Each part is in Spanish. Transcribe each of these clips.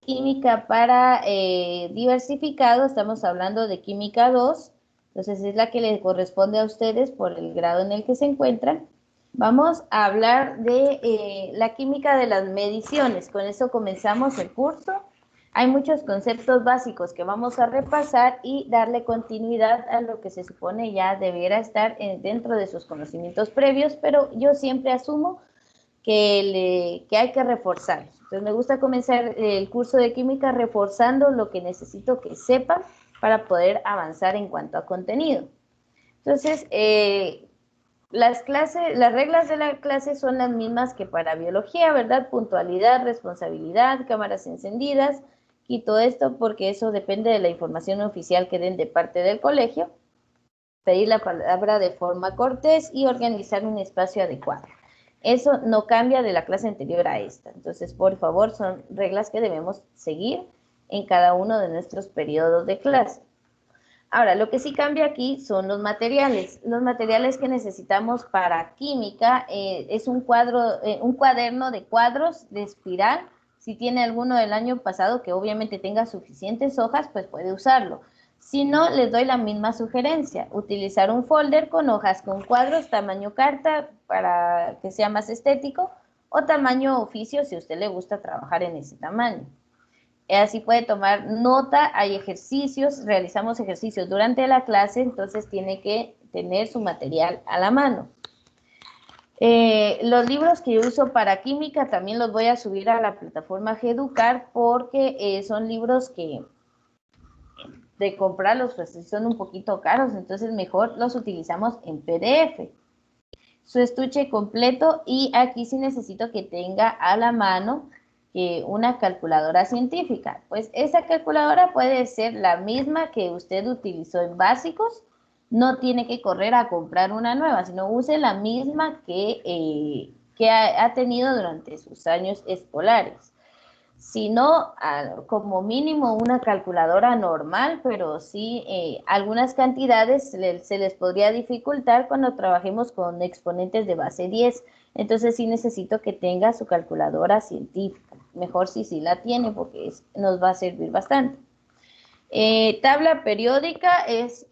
química para diversificado, estamos hablando de química 2, entonces es la que les corresponde a ustedes por el grado en el que se encuentran. Vamos a hablar de la química de las mediciones, con eso comenzamos el curso. Hay muchos conceptos básicos que vamos a repasar y darle continuidad a lo que se supone ya debiera estar dentro de sus conocimientos previos, pero yo siempre asumo que hay que reforzar. Entonces me gusta comenzar el curso de química reforzando lo que necesito que sepan para poder avanzar en cuanto a contenido. Entonces, las reglas de la clase son las mismas que para biología, ¿verdad? Puntualidad, responsabilidad, cámaras encendidas, quito esto porque eso depende de la información oficial que den de parte del colegio, pedir la palabra de forma cortés y organizar un espacio adecuado. Eso no cambia de la clase anterior a esta. Entonces, por favor, son reglas que debemos seguir en cada uno de nuestros periodos de clase. Ahora, lo que sí cambia aquí son los materiales. Los materiales que necesitamos para química es un cuaderno de cuadros de espiral. Si tiene alguno del año pasado que obviamente tenga suficientes hojas, pues puede usarlo. Si no, les doy la misma sugerencia, utilizar un folder con hojas con cuadros, tamaño carta para que sea más estético, o tamaño oficio si a usted le gusta trabajar en ese tamaño. Así puede tomar nota, hay ejercicios, realizamos ejercicios durante la clase, entonces tiene que tener su material a la mano. Los libros que yo uso para química también los voy a subir a la plataforma Geducar porque son libros que de comprarlos pues son un poquito caros, entonces mejor los utilizamos en PDF. Su estuche completo y aquí sí necesito que tenga a la mano una calculadora científica. Pues esa calculadora puede ser la misma que usted utilizó en básicos, no tiene que correr a comprar una nueva, sino use la misma que ha tenido durante sus años escolares. Si no, como mínimo una calculadora normal, pero sí algunas cantidades se les podría dificultar cuando trabajemos con exponentes de base 10. Entonces sí necesito que tenga su calculadora científica. Mejor si sí la tiene porque nos va a servir bastante. Tabla periódica es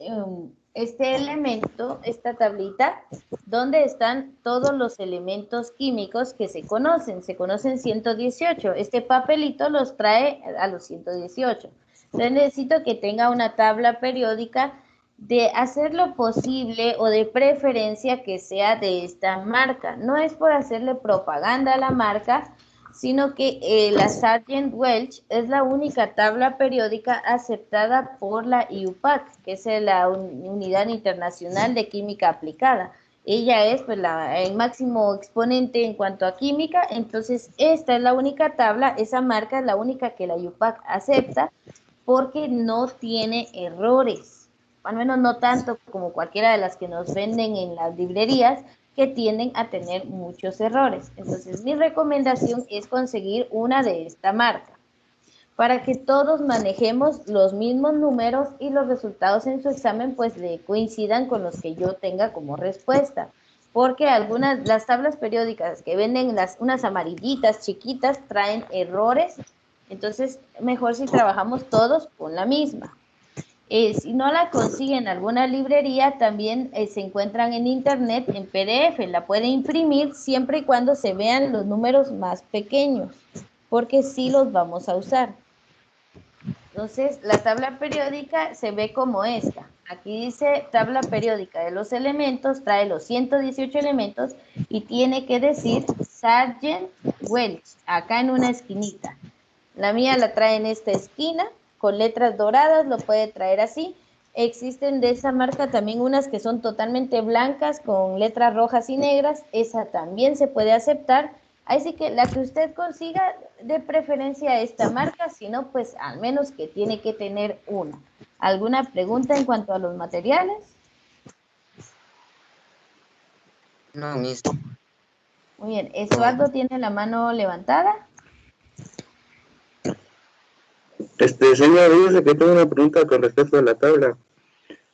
este elemento, esta tablita, donde están todos los elementos químicos que se conocen 118. Este papelito los trae a los 118. Entonces necesito que tenga una tabla periódica de hacer lo posible o de preferencia que sea de esta marca. No es por hacerle propaganda a la marca, sino que la Sargent Welch es la única tabla periódica aceptada por la IUPAC, que es la Unidad Internacional de Química Aplicada. Ella es pues, el máximo exponente en cuanto a química, entonces esta es la única tabla, esa marca es la única que la IUPAC acepta porque no tiene errores, al menos no tanto como cualquiera de las que nos venden en las librerías, que tienden a tener muchos errores. Entonces, mi recomendación es conseguir una de esta marca para que todos manejemos los mismos números y los resultados en su examen pues le coincidan con los que yo tenga como respuesta. Porque las tablas periódicas que venden unas amarillitas chiquitas traen errores, entonces mejor si trabajamos todos con la misma. Si no la consiguen en alguna librería, también se encuentran en internet en PDF. La puede imprimir siempre y cuando se vean los números más pequeños, porque sí los vamos a usar. Entonces, la tabla periódica se ve como esta. Aquí dice tabla periódica de los elementos, trae los 118 elementos y tiene que decir Sargent Welch, acá en una esquinita. La mía la trae en esta esquina, con letras doradas, lo puede traer así. Existen de esa marca también unas que son totalmente blancas, con letras rojas y negras. Esa también se puede aceptar. Así que la que usted consiga, de preferencia esta marca, si no, pues al menos que tiene que tener una. ¿Alguna pregunta en cuanto a los materiales? No, Miss. Muy bien. ¿Estuardo tiene la mano levantada? Señor, dice que tengo una pregunta con respecto a la tabla.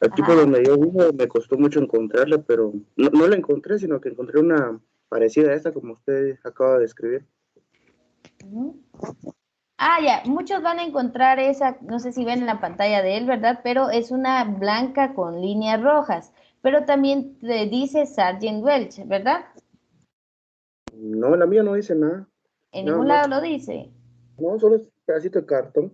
Aquí por donde yo vivo me costó mucho encontrarla, pero no la encontré, sino que encontré una parecida a esta como usted acaba de escribir. Ah, ya, muchos van a encontrar esa, no sé si ven en la pantalla de él, ¿verdad? Pero es una blanca con líneas rojas. Pero también te dice Sargent Welch, ¿verdad? No, la mía no dice nada. En Nada ningún más. lado lo dice. No, solo es un pedacito de cartón.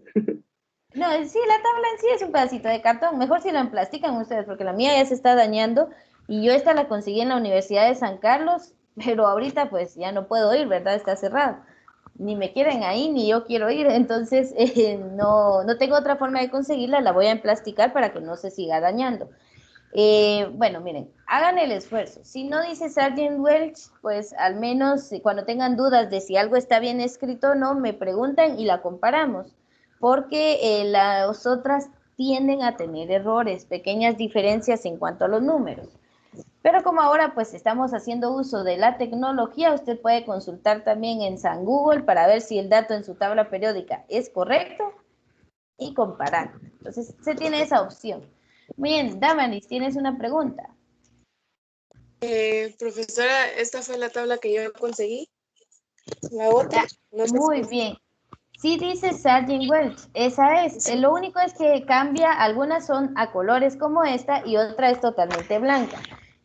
No, sí, la tabla en sí es un pedacito de cartón. Mejor si la emplastican ustedes, porque la mía ya se está dañando y yo esta la conseguí en la Universidad de San Carlos, pero ahorita pues ya no puedo ir, ¿verdad? Está cerrado. Ni me quieren ahí, ni yo quiero ir, entonces no tengo otra forma de conseguirla, la voy a emplasticar para que no se siga dañando. Bueno, miren, hagan el esfuerzo. Si no dice Sargent Welch, pues al menos cuando tengan dudas de si algo está bien escrito o no, me preguntan y la comparamos, porque las otras tienden a tener errores, pequeñas diferencias en cuanto a los números. Pero como ahora pues estamos haciendo uso de la tecnología, usted puede consultar también en San Google para ver si el dato en su tabla periódica es correcto y comparar. Entonces, se tiene esa opción. Muy bien, Damaris, ¿tienes una pregunta? Profesora, esta fue la tabla que yo conseguí. La otra, Ya, no sé muy si... bien. Sí dice Sargent Welch, esa es. Sí. Lo único es que cambia, algunas son a colores como esta y otra es totalmente blanca.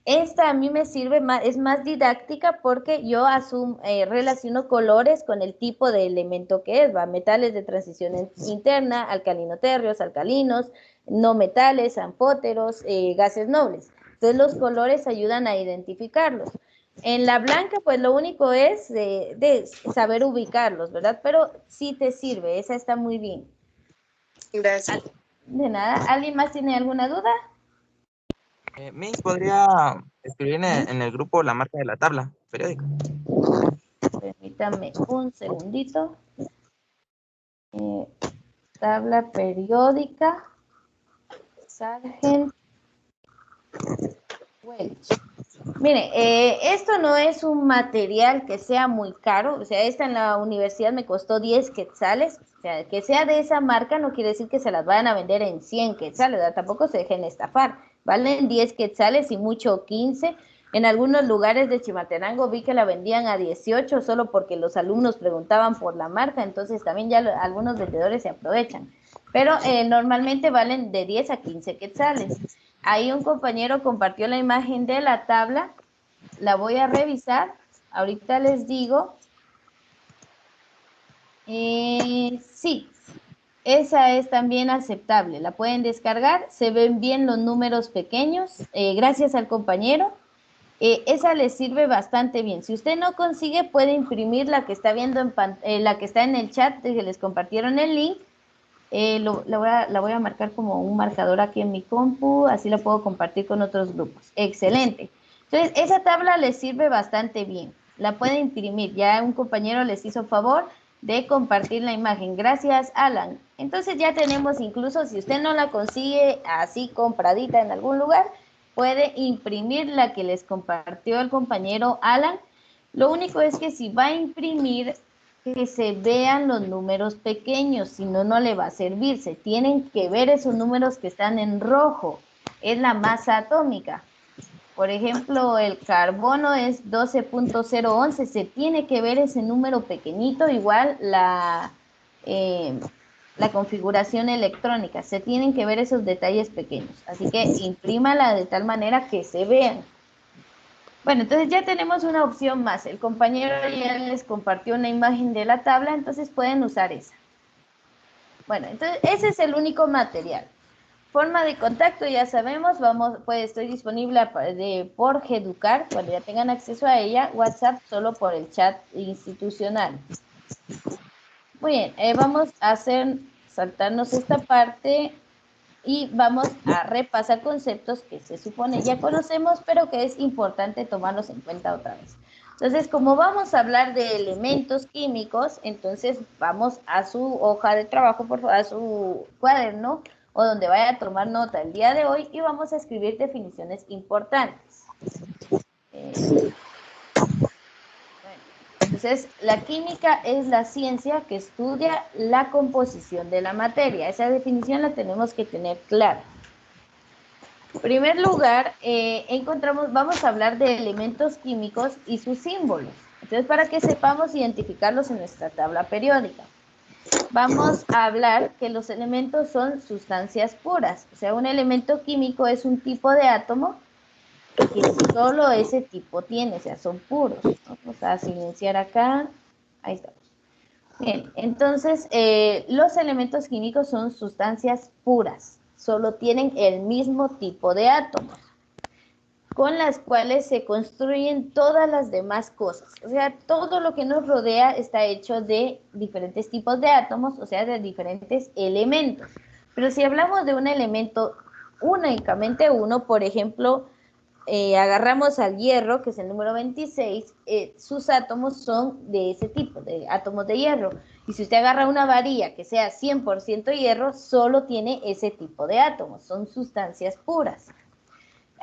Esta a mí me sirve más, es más didáctica porque yo relaciono colores con el tipo de elemento que es, ¿va? Metales de transición interna, alcalinoterrios, alcalinos, no metales, ampóteros, gases nobles. Entonces los colores ayudan a identificarlos. En la blanca, pues lo único es de saber ubicarlos, ¿verdad? Pero sí te sirve, esa está muy bien. Gracias. De nada, ¿alguien más tiene alguna duda? Miss, ¿podría escribir en el grupo la marca de la tabla periódica? Permítame un segundito. Eh, tabla periódica, Sargent Welch. Mire, esto no es un material que sea muy caro, o sea, esta en la universidad me costó 10 quetzales, o sea, que sea de esa marca no quiere decir que se las vayan a vender en 100 quetzales, ¿verdad? Tampoco se dejen estafar, valen 10 quetzales y mucho 15. En algunos lugares de Chimaltenango vi que la vendían a 18 solo porque los alumnos preguntaban por la marca, entonces también ya algunos vendedores se aprovechan, pero normalmente valen de 10 a 15 quetzales. Ahí un compañero compartió la imagen de la tabla, la voy a revisar, ahorita les digo, sí, esa es también aceptable, la pueden descargar, se ven bien los números pequeños, gracias al compañero, esa les sirve bastante bien. Si usted no consigue, puede imprimir la que está viendo la que está en el chat de que les compartieron el link. La voy a marcar como un marcador aquí en mi compu, así la puedo compartir con otros grupos. Excelente. Entonces, esa tabla les sirve bastante bien. La puede imprimir. Ya un compañero les hizo favor de compartir la imagen. Gracias, Alan. Entonces ya tenemos, incluso si usted no la consigue así compradita en algún lugar, puede imprimir la que les compartió el compañero Alan. Lo único es que si va a imprimir, que se vean los números pequeños, si no, no le va a servir. Se tienen que ver esos números que están en rojo. Es la masa atómica. Por ejemplo, el carbono es 12.011. Se tiene que ver ese número pequeñito, igual la configuración electrónica. Se tienen que ver esos detalles pequeños. Así que imprímala de tal manera que se vean. Bueno, entonces ya tenemos una opción más. El compañero ya les compartió una imagen de la tabla, entonces pueden usar esa. Bueno, entonces ese es el único material. Forma de contacto, ya sabemos, pues estoy disponible por Geducar, cuando ya tengan acceso a ella, WhatsApp solo por el chat institucional. Muy bien, vamos a saltarnos esta parte y vamos a repasar conceptos que se supone ya conocemos, pero que es importante tomarlos en cuenta otra vez. Entonces, como vamos a hablar de elementos químicos, entonces vamos a su hoja de trabajo, por favor, a su cuaderno o donde vaya a tomar nota el día de hoy y vamos a escribir definiciones importantes. Bueno, entonces, la química es la ciencia que estudia la composición de la materia. Esa definición la tenemos que tener clara. En primer lugar, vamos a hablar de elementos químicos y sus símbolos. Entonces, para que sepamos identificarlos en nuestra tabla periódica. vamos a hablar que los elementos son sustancias puras. O sea, un elemento químico es un tipo de átomo que solo ese tipo tiene, o sea, son puros. Vamos a silenciar acá. Ahí estamos. Bien, entonces los elementos químicos son sustancias puras, solo tienen el mismo tipo de átomos, con las cuales se construyen todas las demás cosas. O sea, todo lo que nos rodea está hecho de diferentes tipos de átomos, o sea, de diferentes elementos. Pero si hablamos de un elemento únicamente uno, por ejemplo, agarramos al hierro, que es el número 26, sus átomos son de ese tipo, de átomos de hierro. Y si usted agarra una varilla que sea 100% hierro, solo tiene ese tipo de átomos, son sustancias puras.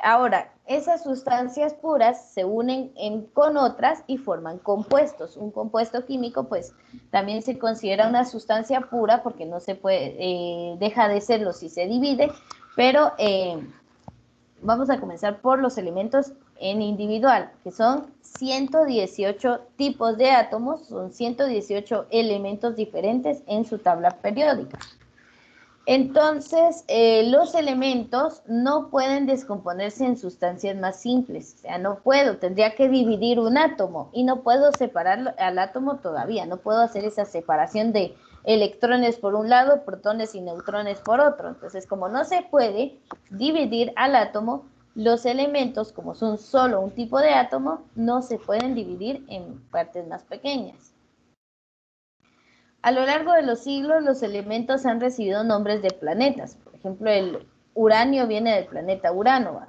Ahora, esas sustancias puras se unen con otras y forman compuestos. Un compuesto químico, pues, también se considera una sustancia pura porque no se puede, deja de serlo si se divide, pero vamos a comenzar por los elementos en individual, que son 118 tipos de átomos, son 118 elementos diferentes en su tabla periódica. Entonces, los elementos no pueden descomponerse en sustancias más simples, o sea, no puedo, tendría que dividir un átomo y no puedo separar al átomo todavía, no puedo hacer esa separación de electrones por un lado, protones y neutrones por otro. Entonces, como no se puede dividir al átomo, los elementos, como son solo un tipo de átomo, no se pueden dividir en partes más pequeñas. A lo largo de los siglos, los elementos han recibido nombres de planetas. Por ejemplo, el uranio viene del planeta Urano.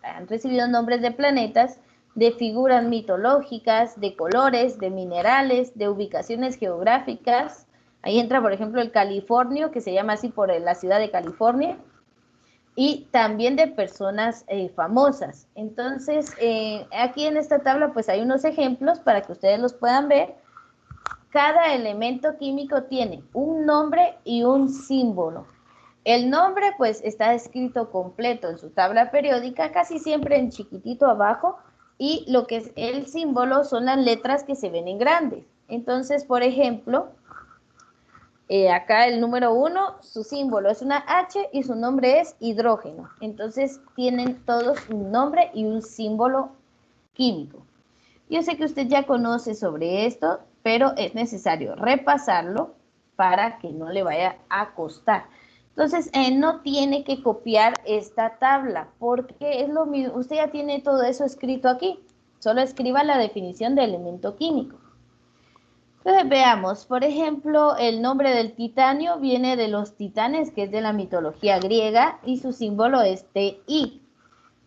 Han recibido nombres de planetas, de figuras mitológicas, de colores, de minerales, de ubicaciones geográficas. Ahí entra, por ejemplo, el Californio, que se llama así por la ciudad de California, y también de personas famosas. Entonces, aquí en esta tabla, pues hay unos ejemplos para que ustedes los puedan ver. Cada elemento químico tiene un nombre y un símbolo. El nombre, pues, está escrito completo en su tabla periódica, casi siempre en chiquitito abajo, y lo que es el símbolo son las letras que se ven en grandes. Entonces, por ejemplo, acá el número 1, su símbolo es una H y su nombre es hidrógeno. Entonces, tienen todos un nombre y un símbolo químico. Yo sé que usted ya conoce sobre esto, pero es necesario repasarlo para que no le vaya a costar. Entonces, no tiene que copiar esta tabla, porque es lo mismo, usted ya tiene todo eso escrito aquí. Solo escriba la definición de elemento químico. Entonces, veamos, por ejemplo, el nombre del titanio viene de los titanes, que es de la mitología griega, y su símbolo es Ti.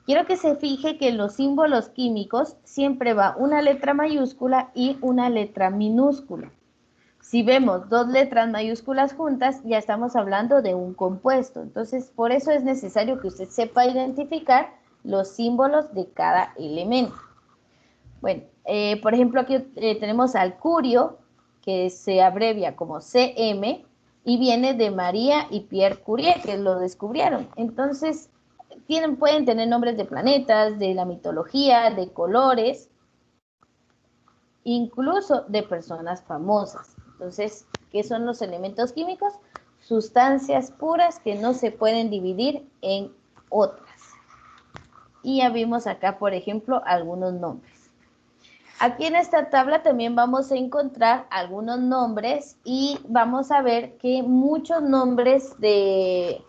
Quiero que se fije que en los símbolos químicos siempre va una letra mayúscula y una letra minúscula. Si vemos dos letras mayúsculas juntas, ya estamos hablando de un compuesto. Entonces, por eso es necesario que usted sepa identificar los símbolos de cada elemento. Bueno, por ejemplo, aquí tenemos al curio, que se abrevia como CM, y viene de María y Pierre Curie, que lo descubrieron. Entonces, pueden tener nombres de planetas, de la mitología, de colores, incluso de personas famosas. Entonces, ¿qué son los elementos químicos? Sustancias puras que no se pueden dividir en otras. Y ya vimos acá, por ejemplo, algunos nombres. Aquí en esta tabla también vamos a encontrar algunos nombres y vamos a ver que muchos nombres de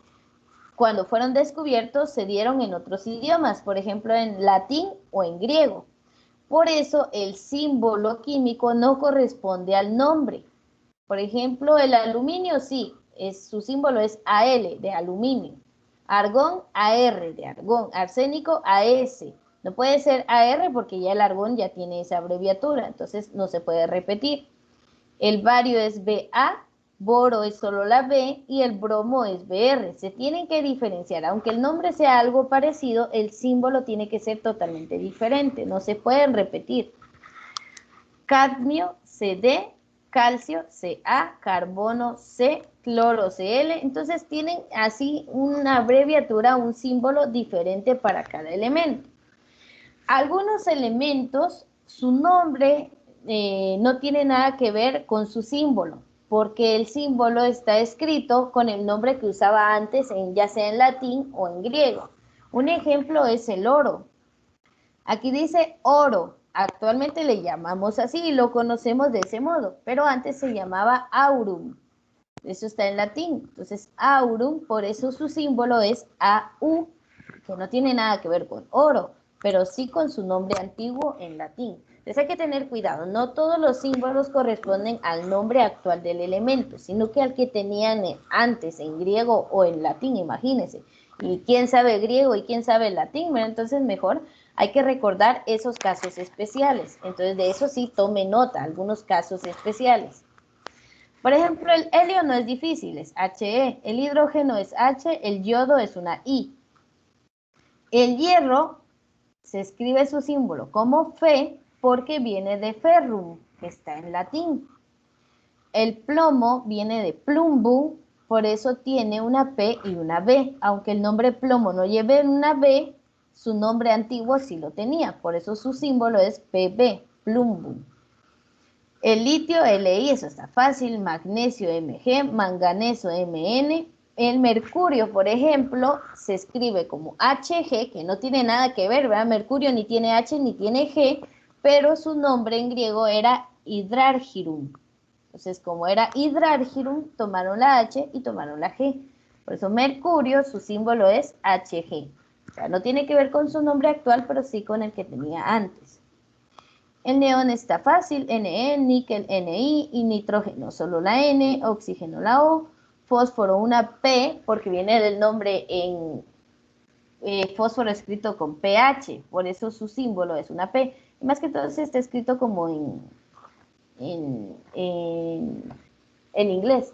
cuando fueron descubiertos se dieron en otros idiomas, por ejemplo en latín o en griego. Por eso el símbolo químico no corresponde al nombre. Por ejemplo, el aluminio sí, su símbolo es Al de aluminio. Argón, Ar de argón. Arsénico, As. No puede ser Ar porque ya el argón ya tiene esa abreviatura, entonces no se puede repetir. El bario es Ba, boro es solo la B y el bromo es Br. Se tienen que diferenciar. Aunque el nombre sea algo parecido, el símbolo tiene que ser totalmente diferente. No se pueden repetir. Cadmio, Cd, calcio, Ca, carbono, C, cloro, Cl. Entonces tienen así una abreviatura, un símbolo diferente para cada elemento. Algunos elementos, su nombre no tiene nada que ver con su símbolo. porque el símbolo está escrito con el nombre que usaba antes, ya sea en latín o en griego. Un ejemplo es el oro. Aquí dice oro. Actualmente le llamamos así y lo conocemos de ese modo, pero antes se llamaba aurum. Eso está en latín. Entonces, aurum, por eso su símbolo es AU, que no tiene nada que ver con oro, pero sí con su nombre antiguo en latín. Entonces hay que tener cuidado, no todos los símbolos corresponden al nombre actual del elemento, sino que al que tenían antes en griego o en latín, imagínense. Y quién sabe griego y quién sabe latín, ¿verdad? Entonces mejor hay que recordar esos casos especiales. Entonces de eso sí tome nota, algunos casos especiales. Por ejemplo, el helio no es difícil, es He, el hidrógeno es H, el yodo es una I. El hierro se escribe su símbolo como Fe porque viene de ferrum, que está en latín. El plomo viene de plumbum, por eso tiene una P y una B. Aunque el nombre plomo no lleve una B, su nombre antiguo sí lo tenía, por eso su símbolo es PB, plumbum. El litio, Li, eso está fácil, magnesio, Mg, manganeso, Mn. El mercurio, por ejemplo, se escribe como Hg, que no tiene nada que ver, ¿verdad? Mercurio ni tiene H ni tiene G, pero su nombre en griego era hidrargyrum. Entonces, como era hidrargyrum, tomaron la H y tomaron la G. Por eso Mercurio, su símbolo es Hg. O sea, no tiene que ver con su nombre actual, pero sí con el que tenía antes. El neón está fácil, Ne, níquel, Ni, y nitrógeno solo la N, oxígeno la O, fósforo una P, porque viene del nombre en fósforo escrito con pH, por eso su símbolo es una P. Y más que todo está escrito como en inglés.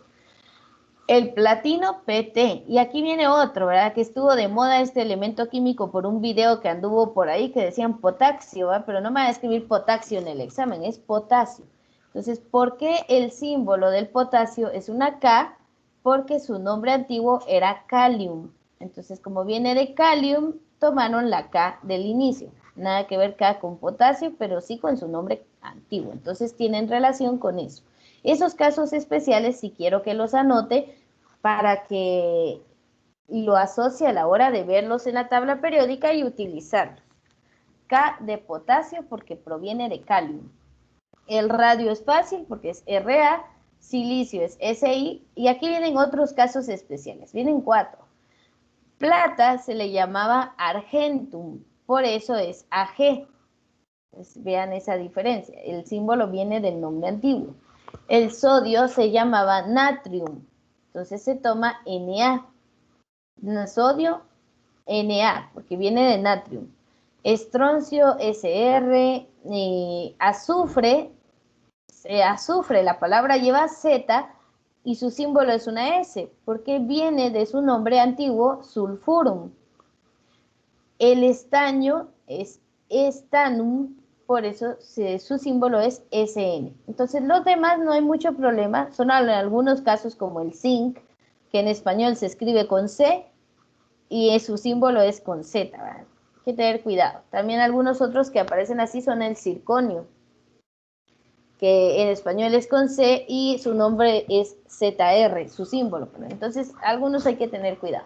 El platino PT, y aquí viene otro, ¿verdad? Que estuvo de moda este elemento químico por un video que anduvo por ahí que decían potasio, ¿verdad? Pero no me va a escribir potasio en el examen, es potasio. Entonces, ¿por qué el símbolo del potasio es una K? Porque su nombre antiguo era calium. Entonces, como viene de calium, tomaron la K del inicio. Nada que ver K con potasio, pero sí con su nombre antiguo. Entonces, tienen relación con eso. Esos casos especiales, si quiero que los anote, para que lo asocie a la hora de verlos en la tabla periódica y utilizarlos. K de potasio porque proviene de calium. El radio es fácil porque es Ra, silicio es Si, y aquí vienen otros casos especiales, vienen 4. Plata se le llamaba argentum, por eso es Ag. Pues vean esa diferencia, el símbolo viene del nombre antiguo. El sodio se llamaba natrium, entonces se toma Na. Sodio, Na, porque viene de natrium. Estroncio, Sr, azufre, la palabra lleva Z y su símbolo es una S, porque viene de su nombre antiguo, sulfurum. El estaño es estanum, por eso su símbolo es Sn. Entonces los demás no hay mucho problema, son algunos casos como el zinc, que en español se escribe con C y su símbolo es con Z, ¿verdad? Hay que tener cuidado. También algunos otros que aparecen así son el circonio, que en español es con C y su nombre es ZR, su símbolo. Entonces algunos hay que tener cuidado.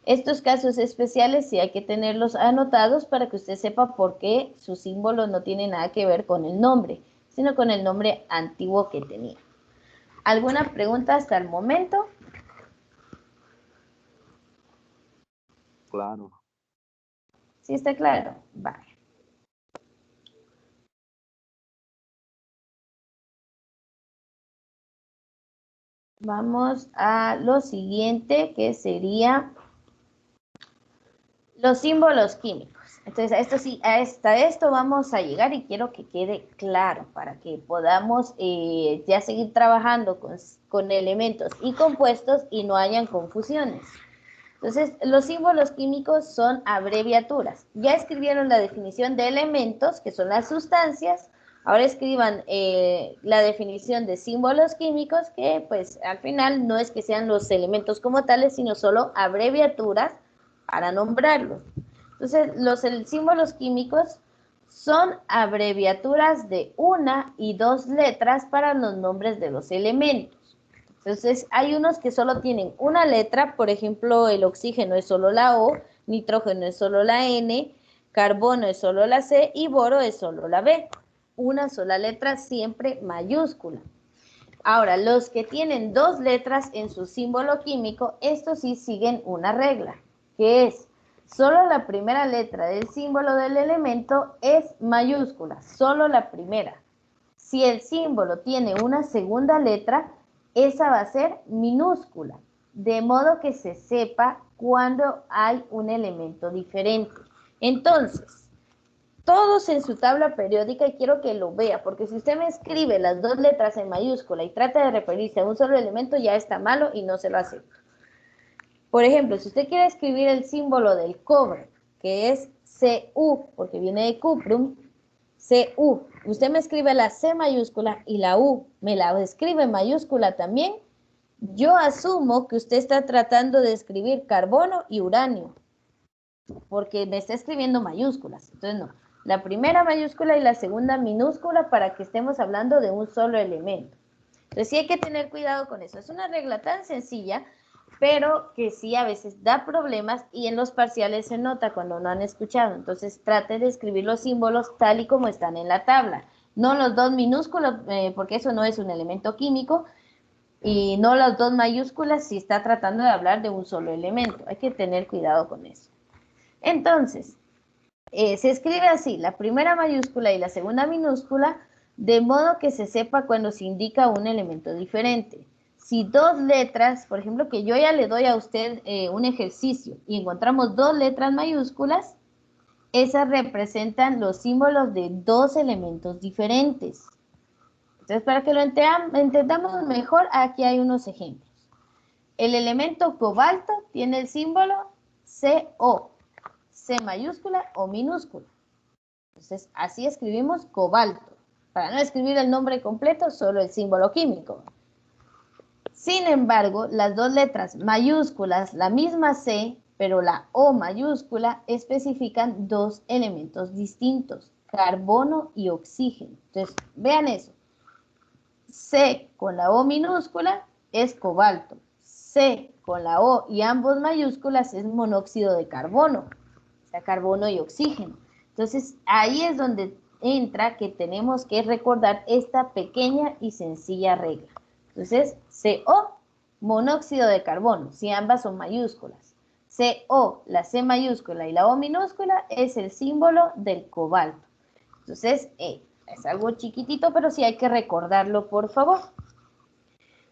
Estos casos especiales sí hay que tenerlos anotados para que usted sepa por qué su símbolo no tiene nada que ver con el nombre, sino con el nombre antiguo que tenía. ¿Alguna pregunta hasta el momento? Claro. ¿Sí está claro? Vale. Vamos a lo siguiente, que sería los símbolos químicos. Entonces, hasta esto vamos a llegar y quiero que quede claro para que podamos ya seguir trabajando con elementos y compuestos y no hayan confusiones. Entonces, los símbolos químicos son abreviaturas. Ya escribieron la definición de elementos, que son las sustancias. Ahora escriban la definición de símbolos químicos, que pues al final no es que sean los elementos como tales, sino solo abreviaturas para nombrarlos. Entonces, los símbolos químicos son abreviaturas de 1 y 2 letras para los nombres de los elementos. Entonces, hay unos que solo tienen una letra, por ejemplo, el oxígeno es solo la O, nitrógeno es solo la N, carbono es solo la C y boro es solo la B. Una sola letra siempre mayúscula. Ahora, los que tienen dos letras en su símbolo químico, estos sí siguen una regla, que es solo la primera letra del símbolo del elemento es mayúscula, solo la primera. Si el símbolo tiene una segunda letra, esa va a ser minúscula, de modo que se sepa cuando hay un elemento diferente. Entonces, todos en su tabla periódica, y quiero que lo vea, porque si usted me escribe las dos letras en mayúscula y trata de referirse a un solo elemento, ya está malo y no se lo acepto. Por ejemplo, si usted quiere escribir el símbolo del cobre, que es Cu, porque viene de cuprum, Cu, usted me escribe la C mayúscula y la U me la escribe en mayúscula también, yo asumo que usted está tratando de escribir carbono y uranio, porque me está escribiendo mayúsculas. Entonces, no. La primera mayúscula y la segunda minúscula para que estemos hablando de un solo elemento. Entonces, sí hay que tener cuidado con eso. Es una regla tan sencilla, pero que sí a veces da problemas y en los parciales se nota cuando no han escuchado. Entonces, trate de escribir los símbolos tal y como están en la tabla. No los dos minúsculos, porque eso no es un elemento químico, y no las dos mayúsculas si está tratando de hablar de un solo elemento. Hay que tener cuidado con eso. Entonces, se escribe así, la primera mayúscula y la segunda minúscula, de modo que se sepa cuando se indica un elemento diferente. Si dos letras, por ejemplo, que yo ya le doy a usted un ejercicio y encontramos dos letras mayúsculas, esas representan los símbolos de dos elementos diferentes. Entonces, para que lo entendamos mejor, aquí hay unos ejemplos. El elemento cobalto tiene el símbolo CO, C mayúscula o minúscula. Entonces, así escribimos cobalto. Para no escribir el nombre completo, solo el símbolo químico. Sin embargo, las dos letras mayúsculas, la misma C, pero la O mayúscula, especifican dos elementos distintos, carbono y oxígeno. Entonces, vean eso. C con la O minúscula es cobalto. C con la O y ambos mayúsculas es monóxido de carbono. O sea, carbono y oxígeno. Entonces, ahí es donde entra que tenemos que recordar esta pequeña y sencilla regla. Entonces, CO, monóxido de carbono, si ambas son mayúsculas. CO, la C mayúscula y la O minúscula, es el símbolo del cobalto. Entonces, es algo chiquitito, pero sí hay que recordarlo, por favor.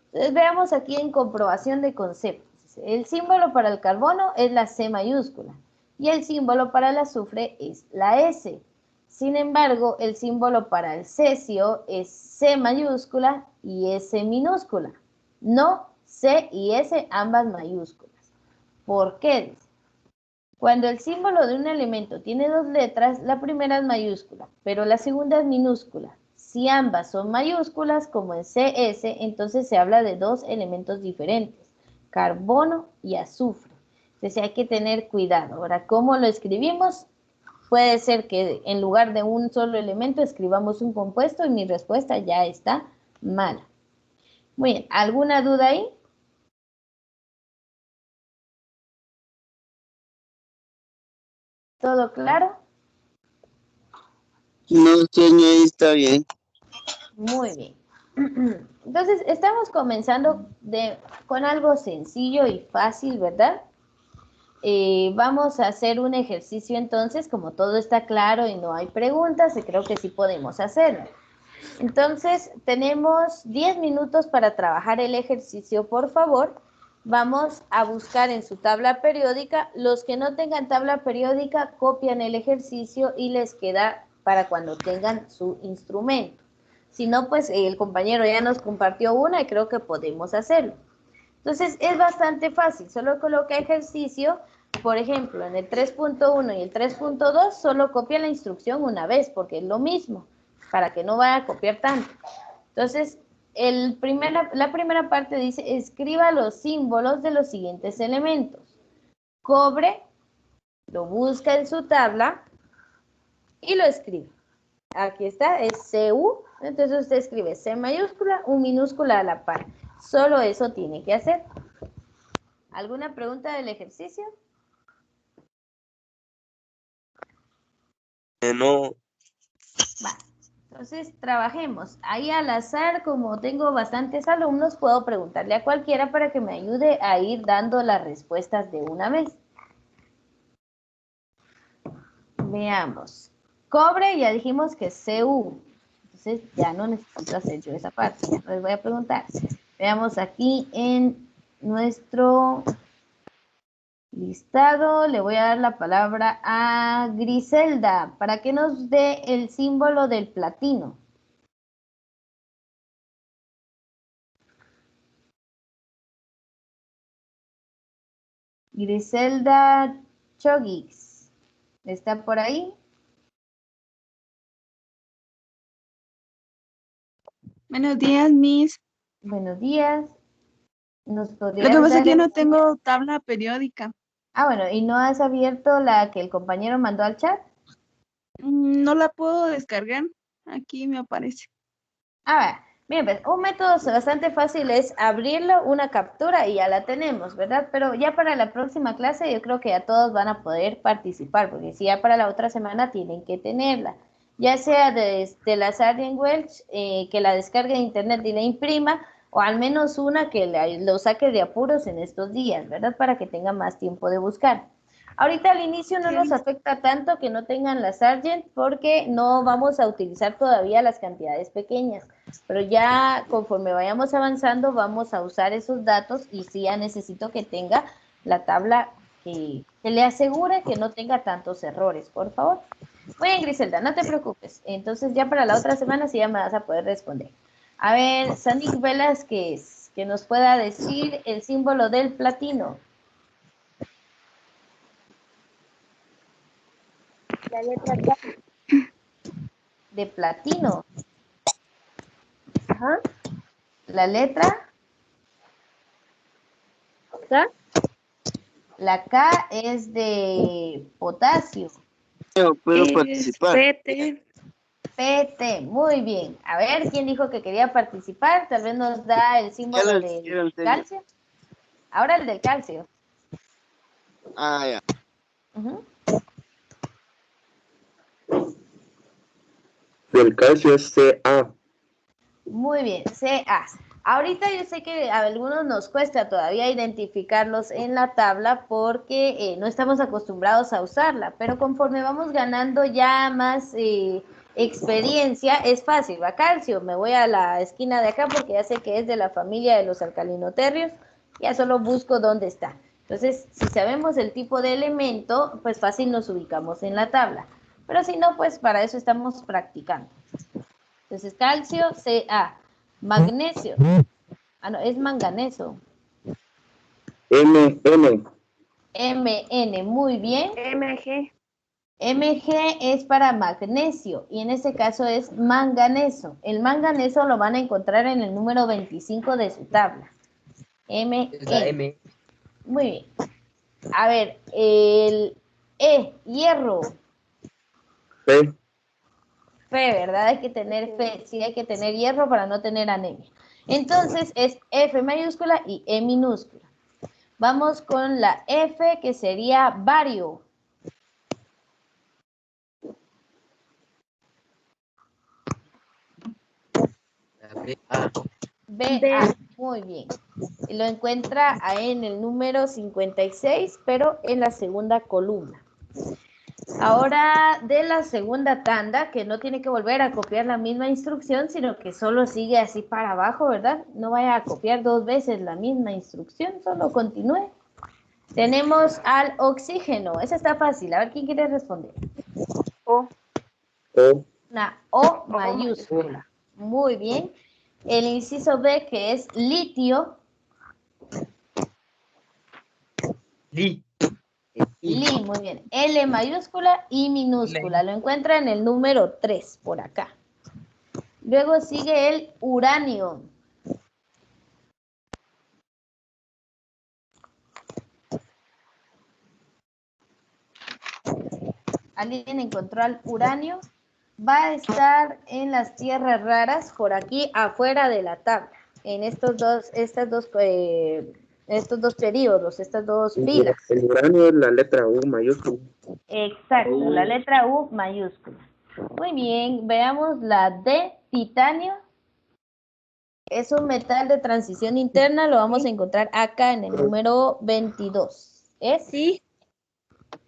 Entonces, veamos aquí en comprobación de conceptos. El símbolo para el carbono es la C mayúscula y el símbolo para el azufre es la S. Sin embargo, el símbolo para el cesio es C mayúscula y S minúscula. No C y S ambas mayúsculas. ¿Por qué? Cuando el símbolo de un elemento tiene dos letras, la primera es mayúscula, pero la segunda es minúscula. Si ambas son mayúsculas, como en CS, entonces se habla de dos elementos diferentes, carbono y azufre. Entonces hay que tener cuidado. Ahora, ¿cómo lo escribimos? Puede ser que en lugar de un solo elemento escribamos un compuesto y mi respuesta ya está mala. Muy bien, ¿alguna duda ahí? ¿Todo claro? No, señor, está bien. Muy bien. Entonces, estamos comenzando con algo sencillo y fácil, ¿verdad? Vamos a hacer un ejercicio entonces, como todo está claro y no hay preguntas, y creo que sí podemos hacerlo. Entonces, tenemos 10 minutos para trabajar el ejercicio, por favor. Vamos a buscar en su tabla periódica. Los que no tengan tabla periódica, copian el ejercicio y les queda para cuando tengan su instrumento. Si no, pues el compañero ya nos compartió una y creo que podemos hacerlo. Entonces, es bastante fácil. Solo coloca ejercicio. Por ejemplo, en el 3.1 y el 3.2, solo copia la instrucción una vez, porque es lo mismo, para que no vaya a copiar tanto. Entonces, la primera parte dice, escriba los símbolos de los siguientes elementos. Cobre, lo busca en su tabla y lo escribe. Aquí está, es CU, entonces usted escribe C mayúscula, U minúscula a la par. Solo eso tiene que hacer. ¿Alguna pregunta del ejercicio? No. Va. Entonces, trabajemos. Ahí al azar, como tengo bastantes alumnos, puedo preguntarle a cualquiera para que me ayude a ir dando las respuestas de una vez. Veamos. Cobre, ya dijimos que es Cu. Entonces, ya no necesito hacer yo esa parte. Ya no les voy a preguntar. Veamos aquí en nuestro listado. Le voy a dar la palabra a Griselda para que nos dé el símbolo del platino. Griselda Chogix. ¿Está por ahí? Buenos días, Miss. Buenos días. ¿Nos Lo podrías que pasa es dar que yo el- no tengo tabla periódica. Ah, bueno, ¿y no has abierto la que el compañero mandó al chat? No la puedo descargar. Aquí me aparece. Ah, bien, pues, un método bastante fácil es abrirlo, una captura y ya la tenemos, ¿verdad? Pero ya para la próxima clase yo creo que ya todos van a poder participar, porque si ya para la otra semana tienen que tenerla, ya sea desde la Sargent Welch, que la descargue de internet y la imprima, o al menos una que lo saque de apuros en estos días, ¿verdad? Para que tengan más tiempo de buscar. Ahorita al inicio no nos afecta tanto que no tengan la Sargent porque no vamos a utilizar todavía las cantidades pequeñas, pero ya conforme vayamos avanzando vamos a usar esos datos y sí ya necesito que tenga la tabla que le asegure que no tenga tantos errores, por favor. Muy bien, Griselda, no te preocupes. Entonces ya para la otra semana sí ya me vas a poder responder. A ver, Sanik Velázquez, que nos pueda decir el símbolo del platino. La letra K. De platino. Ajá. La letra, K. la K es de potasio. Yo puedo Es participar. PT. PT, muy bien. A ver, ¿quién dijo que quería participar? Tal vez nos da el Ya símbolo lo del hicieron, señor. calcio. Ahora el del calcio. Ah, ya. Ujú. Del calcio es Ca. Muy bien, CA. Ahorita yo sé que a algunos nos cuesta todavía identificarlos en la tabla porque no estamos acostumbrados a usarla, pero conforme vamos ganando ya más experiencia, es fácil. Va calcio, me voy a la esquina de acá porque ya sé que es de la familia de los alcalinoterrios, ya solo busco dónde está. Entonces, si sabemos el tipo de elemento, pues fácil nos ubicamos en la tabla. Pero si no, pues para eso estamos practicando. Entonces, calcio, Ca. Magnesio. Ah, no, es manganeso. Mn. Mn, muy bien. MG. Mg es para magnesio y en este caso es manganeso. El manganeso lo van a encontrar en el número 25 de su tabla. Es la Mn. M. Muy bien. A ver, el hierro. Fe. Fe, ¿verdad? Hay que tener fe. Sí, hay que tener hierro para no tener anemia. Entonces es F mayúscula y E minúscula. Vamos con la F, que sería bario. La BA. BA, muy bien. Y lo encuentra ahí en el número 56, pero en la segunda columna. Ahora de la segunda tanda, que no tiene que volver a copiar la misma instrucción, sino que solo sigue así para abajo, ¿verdad? No vaya a copiar 2 veces la misma instrucción, solo continúe. Tenemos al oxígeno. Esa está fácil. A ver quién quiere responder. O. O. Una O mayúscula. Muy bien. El inciso B, que es litio. Li. Li, muy bien. L mayúscula y minúscula. Lo encuentra en el número 3, por acá. Luego sigue el uranio. ¿Alguien encontró al uranio? Va a estar en las tierras raras, por aquí afuera de la tabla. en estos dos periodos, estas dos filas. El uranio es la letra U mayúscula. Exacto, la letra U mayúscula. Muy bien, veamos la D, titanio. Es un metal de transición interna, lo vamos a encontrar acá en el número 22. ¿Es? Sí.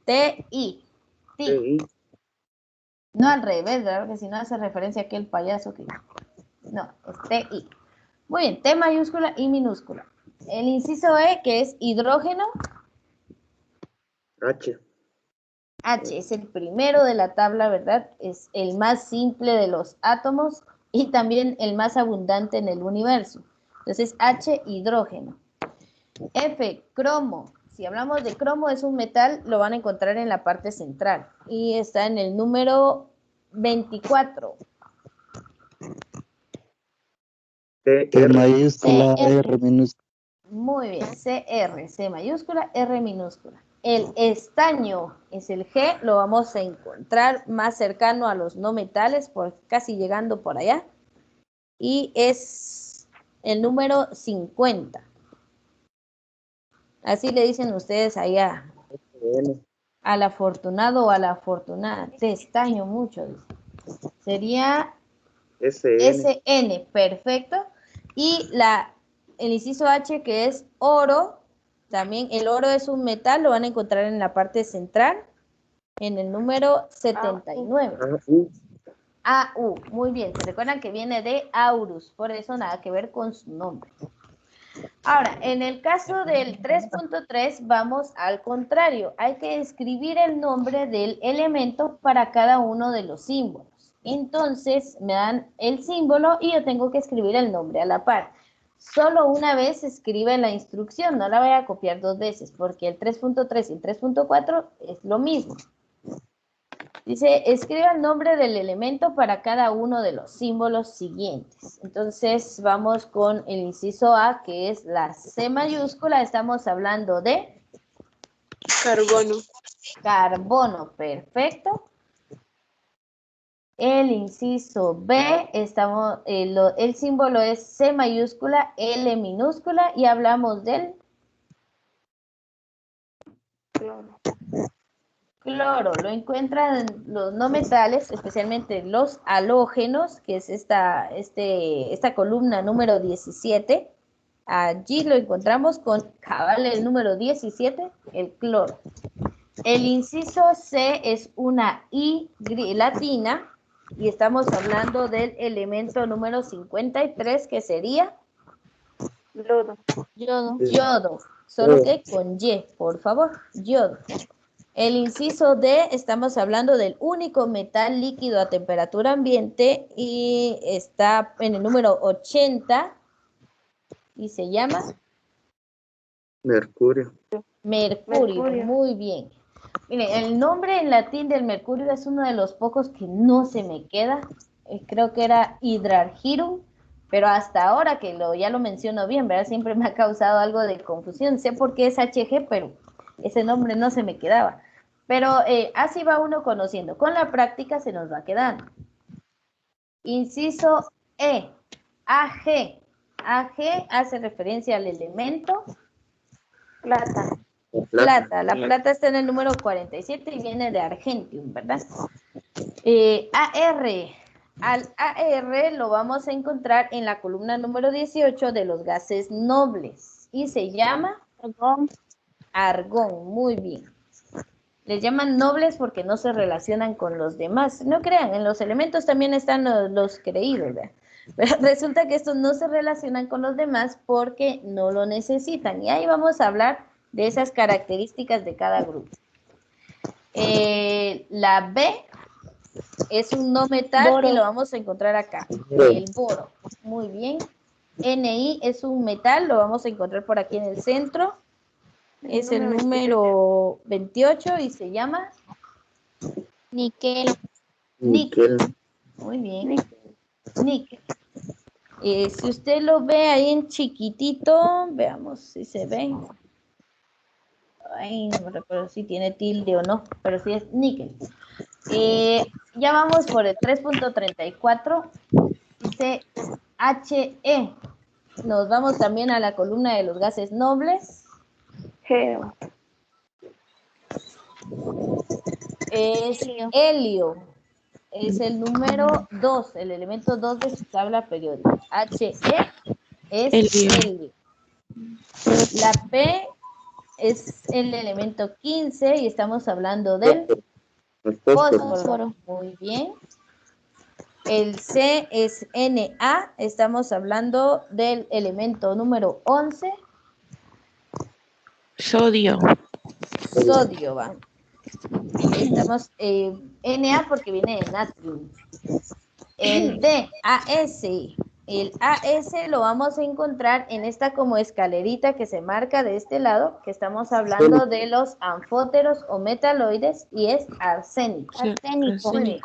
TI. Sí. No al revés, ¿verdad? Porque si no hace referencia a aquel payaso que... No, es TI. Muy bien, T mayúscula y minúscula. El inciso E, que es hidrógeno. H. H es el primero de la tabla, ¿verdad? Es el más simple de los átomos y también el más abundante en el universo. Entonces, H, hidrógeno. F, cromo. Si hablamos de cromo, es un metal, lo van a encontrar en la parte central y está en el número 24. T mayúscula, R minúscula. Muy bien, CR, C mayúscula, R minúscula. El estaño es el G, lo vamos a encontrar más cercano a los no metales, casi llegando por allá. Y es el número 50. Así le dicen ustedes allá al afortunado o a la afortunada. Te estaño mucho. Dice. Sería SN, perfecto. Y el inciso H, que es oro. También el oro es un metal, lo van a encontrar en la parte central, en el número 79. AU, muy bien. Se recuerdan que viene de Aurus, por eso nada que ver con su nombre. Ahora, en el caso del 3.3 vamos al contrario. Hay que escribir el nombre del elemento para cada uno de los símbolos. Entonces, me dan el símbolo y yo tengo que escribir el nombre a la par. Solo una vez escribe la instrucción, no la voy a copiar dos veces, porque el 3.3 y el 3.4 es lo mismo. Dice, escriba el nombre del elemento para cada uno de los símbolos siguientes. Entonces, vamos con el inciso A, que es la C mayúscula. Estamos hablando de... Carbono. Carbono, perfecto. El inciso B, el símbolo es C mayúscula, L minúscula, y hablamos del... Cloro, lo encuentran los no metales, especialmente los halógenos, que es esta columna número 17. Allí lo encontramos con cabal el número 17, el cloro. El inciso C es una I latina y estamos hablando del elemento número 53, que sería yodo, solo que con Y, por favor, yodo. El inciso D, estamos hablando del único metal líquido a temperatura ambiente y está en el número 80 y se llama Mercurio. Mercurio. Muy bien. Miren, el nombre en latín del mercurio es uno de los pocos que no se me queda. Creo que era hidrargyrum, pero hasta ahora que ya lo menciono bien, ¿verdad? Siempre me ha causado algo de confusión. Sé por qué es HG, pero ese nombre no se me quedaba. Pero así va uno conociendo. Con la práctica se nos va quedando. Inciso E, AG. AG hace referencia al elemento plata. La plata está en el número 47 y viene de argentium, ¿verdad? AR. Al AR lo vamos a encontrar en la columna número 18 de los gases nobles y se llama argón. Muy bien. Les llaman nobles porque no se relacionan con los demás. No crean, en los elementos también están los creídos, ¿verdad? Pero resulta que estos no se relacionan con los demás porque no lo necesitan. Y ahí vamos a hablar de esas características de cada grupo. La B es un no metal y lo vamos a encontrar acá. El boro. Muy bien. Ni es un metal, lo vamos a encontrar por aquí en el centro. Es el número 28 y se llama níquel. Muy bien. Níquel. Si usted lo ve ahí en chiquitito, veamos si se ve. Ay, no me recuerdo si tiene tilde o no, pero sí es níquel. Ya vamos por el 3.34. Dice HE. Nos vamos también a la columna de los gases nobles. Geo. Es helio. Es el número 2, el elemento 2 de su tabla periódica. He es helio. La P es el elemento 15 y estamos hablando del El fósforo. fósforo. Muy bien. El C es Na, estamos hablando del elemento número 11. Sodio. Sodio, va. Estamos Na porque viene de natrium. El D, AS. El AS lo vamos a encontrar en esta como escalerita que se marca de este lado, que estamos hablando de los anfóteros o metaloides y es arsénico. Muy bien.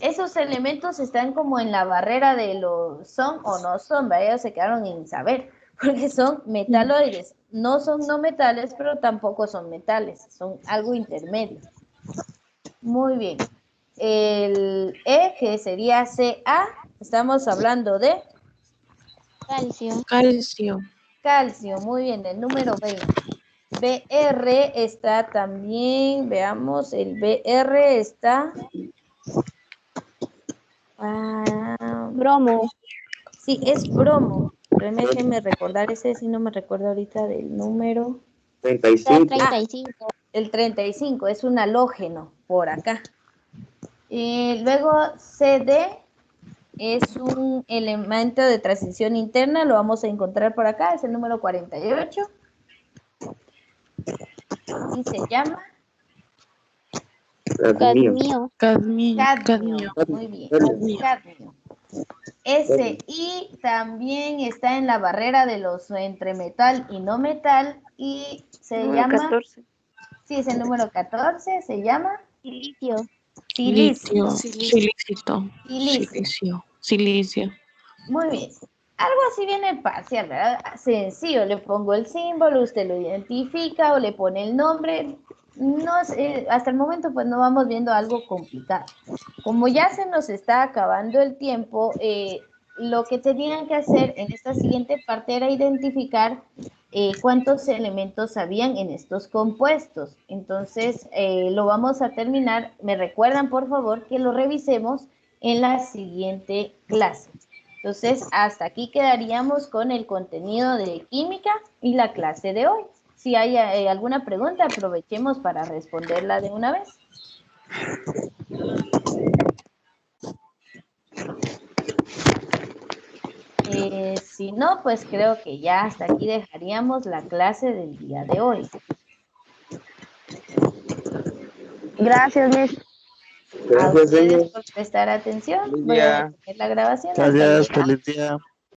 Esos elementos están como en la barrera de los son o no son, ¿verdad? Ellos se quedaron en saber, porque son metaloides. No son no metales, pero tampoco son metales, son algo intermedio. Muy bien. El E, que sería Ca, estamos hablando de Calcio. calcio, muy bien, el número 20. Br está también, veamos, el Br está... Bromo. Sí, es bromo. Pero déjenme recordar ese, si no me recuerdo ahorita del número. 35. 35. El 35 es un halógeno por acá. Luego CD es un elemento de transición interna, lo vamos a encontrar por acá, es el número 48. Y se llama Cadmio. cadmio. Muy bien, cadmio. SI también está en la barrera de los entre metal y no metal y se llama... 14. Sí, es el número 14, se llama... Silicio. Silicio. Silicio. Muy bien. Algo así viene parcial, ¿verdad? Sencillo, le pongo el símbolo, usted lo identifica o le pone el nombre. No sé, hasta el momento pues no vamos viendo algo complicado. Como ya se nos está acabando el tiempo, lo que tenían que hacer en esta siguiente parte era identificar cuántos elementos habían en estos compuestos. Entonces, lo vamos a terminar. Me recuerdan, por favor, que lo revisemos en la siguiente clase. Entonces, hasta aquí quedaríamos con el contenido de química y la clase de hoy. Si hay alguna pregunta, aprovechemos para responderla de una vez. Si no, pues creo que ya hasta aquí dejaríamos la clase del día de hoy. Gracias, Miss. A Gracias, ustedes señor. por prestar atención. Buen Voy a día. detener la grabación. Hasta Gracias, luego. feliz día.